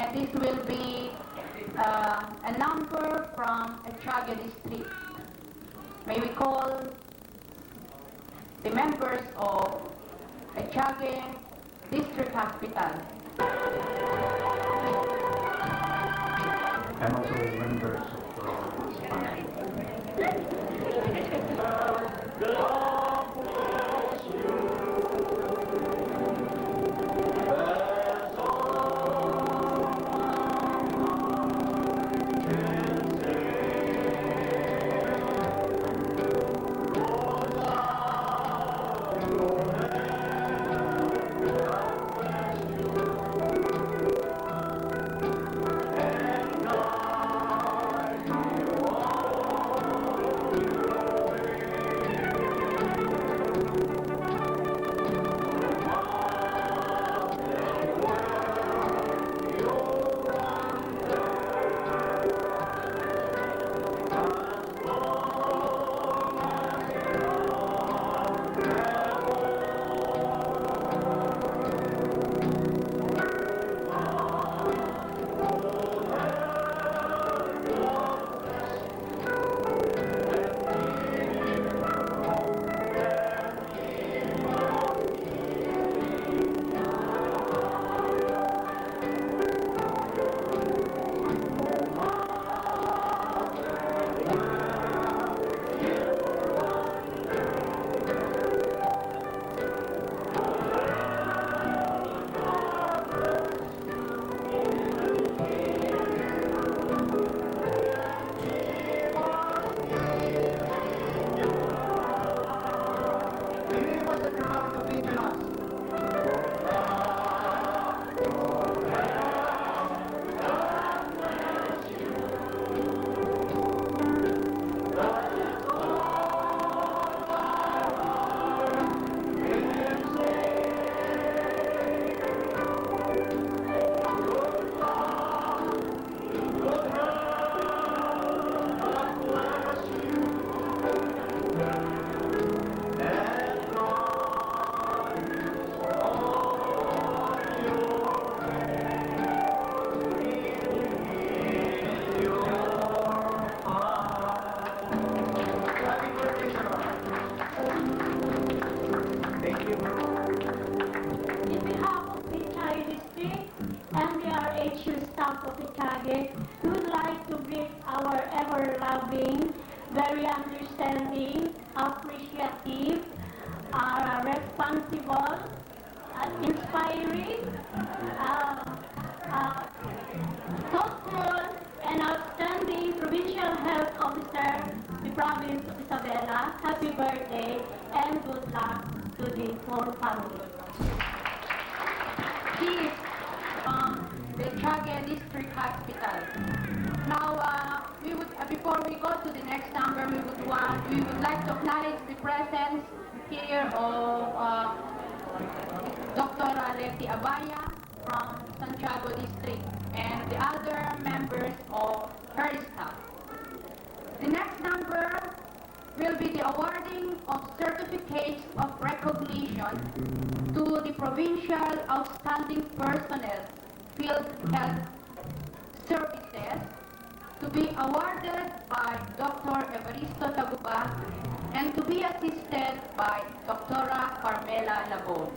and this will be a number from Etiaga District. May we call the members of Etiaga District Hospital. And also members of of Etiaga, we would like to greet our ever-loving, very understanding, appreciative, responsible, inspiring, thoughtful, and outstanding Provincial Health Officer, the Province of Isabela. Happy birthday and good luck to the whole family. He is from the Etiaga District Hospital. Now, before we go to the next number, we would like to acknowledge the presence here of Dr. Leti Abaya from Santiago District and the other members of her staff. The next number will be the awarding of certificates of recognition to the Provincial Outstanding Personnel Field Health Services to be awarded by Dr. Evaristo Taguba and to be assisted by Dr. Carmela Labon.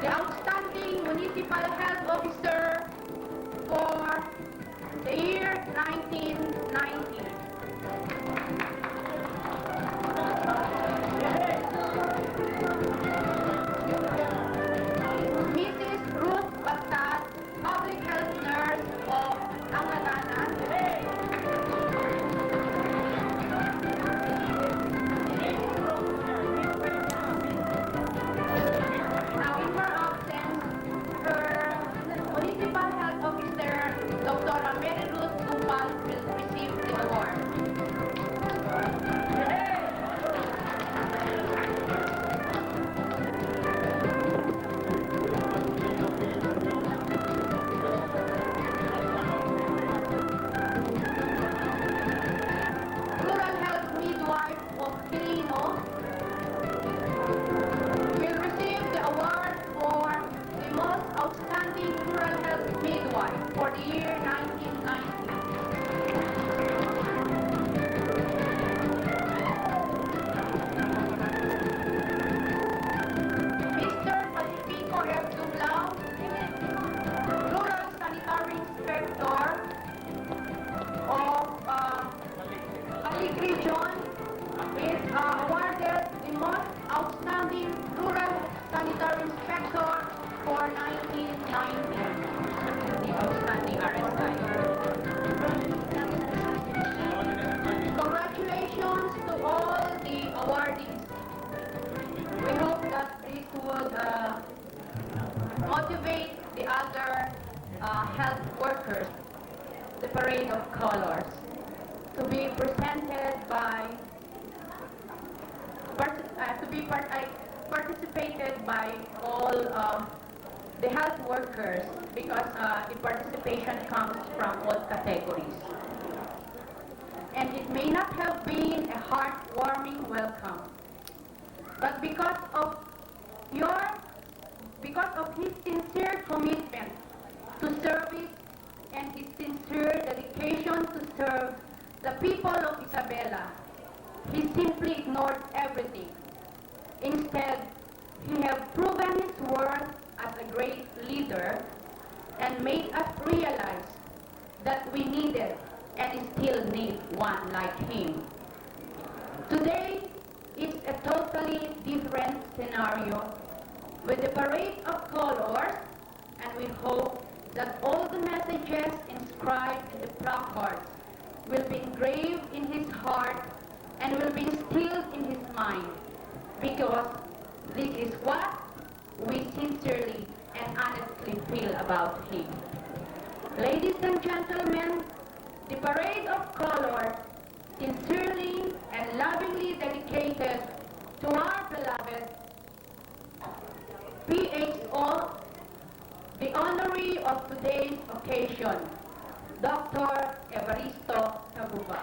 The Outstanding Municipal Health Officer for the year 1990. Mrs. Ruth Bastat, Public Health Nurse of Angalanan. region is awarded the most outstanding rural sanitary inspector for 1990. The outstanding RSI. Congratulations to all the awardees. We hope that this would motivate the other health workers, the parade of colors, to be presented by, participated by all the health workers, because the participation comes from all categories. And it may not have been a heartwarming welcome, but because of his sincere commitment to service and his sincere dedication to serve the people of Isabela, he simply ignored everything. Instead, he has proven his worth as a great leader and made us realize that we needed and still need one like him. Today, it's a totally different scenario with the parade of colors, and we hope that all the messages inscribed in the placards will be engraved in his heart and will be instilled in his mind, because this is what we sincerely and honestly feel about him. Ladies and gentlemen, the parade of colors, sincerely and lovingly dedicated to our beloved PHO, the honoree of today's occasion, Dr. Evaristo Taguba.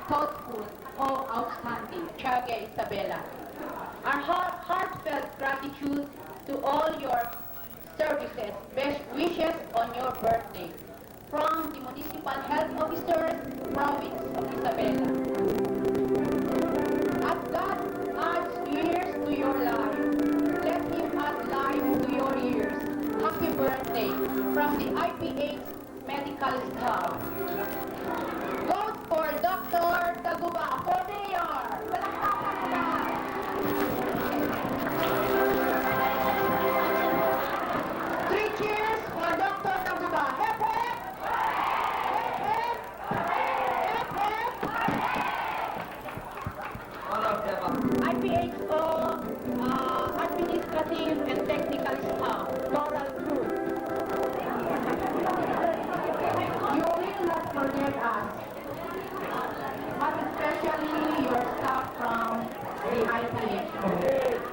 Thoughtful, oh outstanding, Tiaga Isabela. Our heartfelt gratitude to all your services, best wishes on your birthday. From the Municipal Health Officers, Province of Isabela. As God adds years to your life, let Him add life to your IPH medical staff. Vote for Dr. Taguba for mayor. Palakpakan naman. Three cheers for Dr. Taguba. Hep, hep. Hep, hep. Hep, hep. IPHO, administrative and technical staff, moral group. You will not forget us, but especially your staff from the IPHO.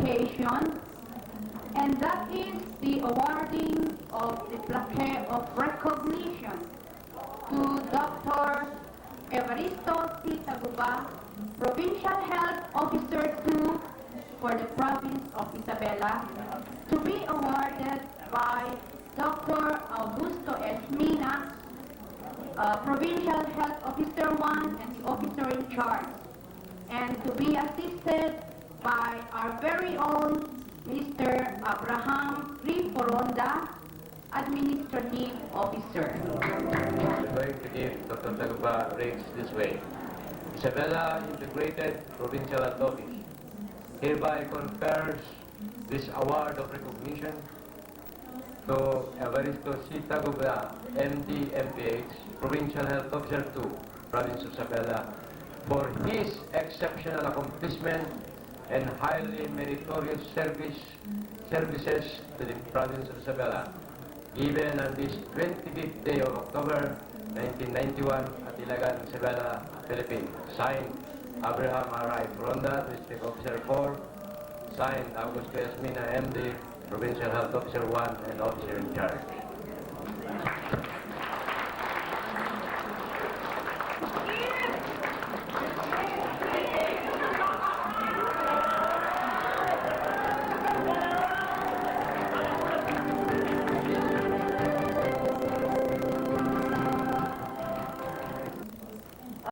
occasion, and that is the awarding of the plaque of recognition to Dr. Evaristo C. Taguba, Provincial Health Officer 2 for the province of Isabela, to be awarded by Dr. Augusto S. Mina, Provincial Health Officer 1 and the officer in charge, and to be assisted by our very own Mr. Abraham Riforonda, Administrative Officer. I'm going to give Dr. Taguba rigs this way. Isabela Integrated Provincial Health Office hereby confers this award of recognition to Evaristo C. Taguba, MD, MPH, Provincial Health Officer 2, Province of Isabela, for his exceptional accomplishment and highly meritorious services to the province of Isabela, given on this 25th day of October 1991 at Ilagan, Isabela, Philippines. Signed, Abraham R.I. Fronda, District Officer 4. Signed, Augusto Esmina, MD, Provincial Health Officer 1 and Officer in Charge.